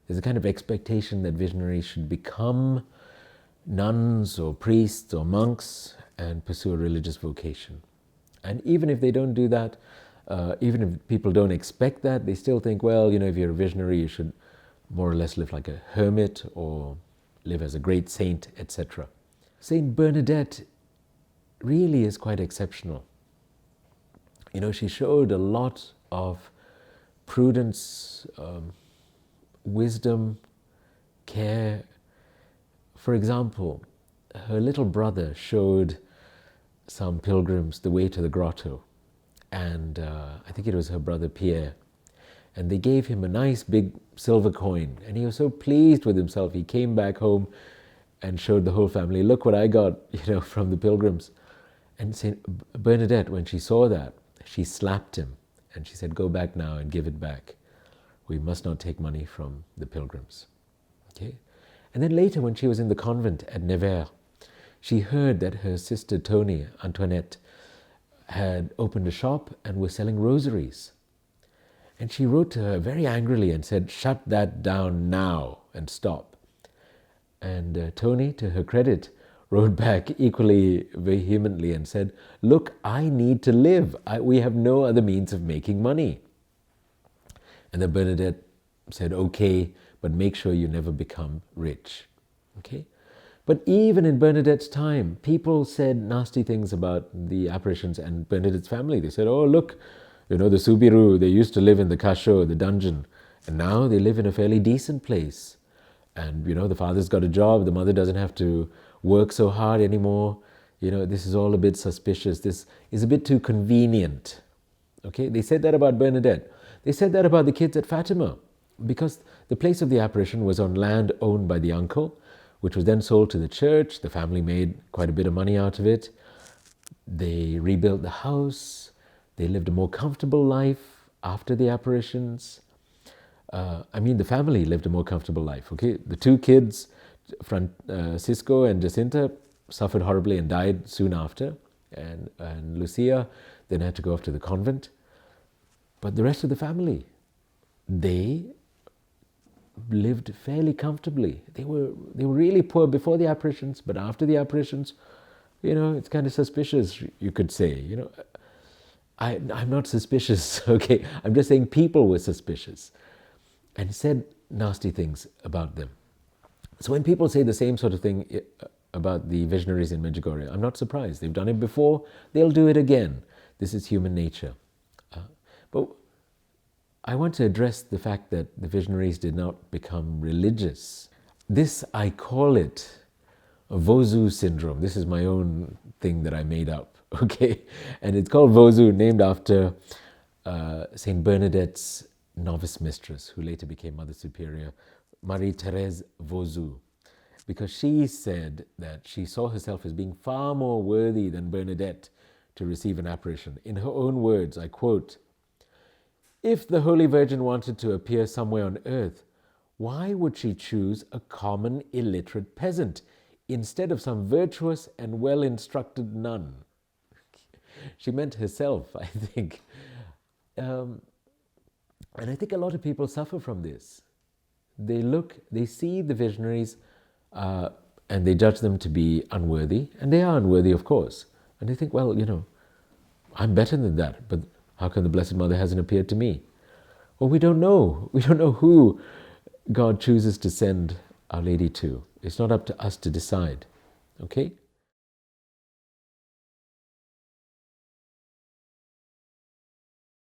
There's a kind of expectation that visionaries should become nuns or priests or monks and pursue a religious vocation. And even if they don't do that, even if people don't expect that, they still think, well, if you're a visionary, you should more or less live like a hermit or live as a great saint, etc. Saint Bernadette really is quite exceptional. She showed a lot of prudence, wisdom, care. For example, her little brother showed some pilgrims the way to the grotto, and I think it was her brother Pierre, and they gave him a nice big silver coin, and he was so pleased with himself. He came back home and showed the whole family, look what I got, from the pilgrims. And Saint Bernadette, when she saw that, she slapped him and she said, go back now and give it back. We must not take money from the pilgrims. Okay? And then later, when she was in the convent at Nevers, she heard that her sister Tony, Antoinette, had opened a shop and was selling rosaries. And she wrote to her very angrily and said, shut that down now and stop. And Tony, to her credit, wrote back equally vehemently and said, look, I need to live. We have no other means of making money. And then Bernadette said, okay, but make sure you never become rich. Okay? But even in Bernadette's time, people said nasty things about the apparitions and Bernadette's family. They said, oh, look, the Subiru, they used to live in the kasho, the dungeon, and now they live in a fairly decent place. And, the father's got a job, the mother doesn't have to work so hard anymore. This is all a bit suspicious. This is a bit too convenient. Okay, they said that about Bernadette. They said that about the kids at Fatima, because the place of the apparition was on land owned by the uncle, which was then sold to the church. The family made quite a bit of money out of it. They rebuilt the house. They lived a more comfortable life after the apparitions. The family lived a more comfortable life. Okay, the two kids, Francisco and Jacinta, suffered horribly and died soon after, and Lucia then had to go off to the convent. But the rest of the family, they lived fairly comfortably. They were really poor before the apparitions, but after the apparitions, it's kind of suspicious, you could say. I'm not suspicious, okay? I'm just saying people were suspicious and said nasty things about them. So when people say the same sort of thing about the visionaries in Medjugorje, I'm not surprised. They've done it before, they'll do it again. This is human nature. But I want to address the fact that the visionaries did not become religious. This, I call it a Vozu syndrome. This is my own thing that I made up, okay? And it's called Vozu, named after Saint Bernadette's novice mistress, who later became Mother Superior, Marie-Thérèse Vozu, because she said that she saw herself as being far more worthy than Bernadette to receive an apparition. In her own words, I quote, if the Holy Virgin wanted to appear somewhere on earth, why would she choose a common illiterate peasant instead of some virtuous and well-instructed nun? She meant herself, I think. And I think a lot of people suffer from this. They see the visionaries and they judge them to be unworthy, and they are unworthy, of course. And they think, well, I'm better than that, but how come the Blessed Mother hasn't appeared to me? Well, we don't know. We don't know who God chooses to send Our Lady to. It's not up to us to decide, okay?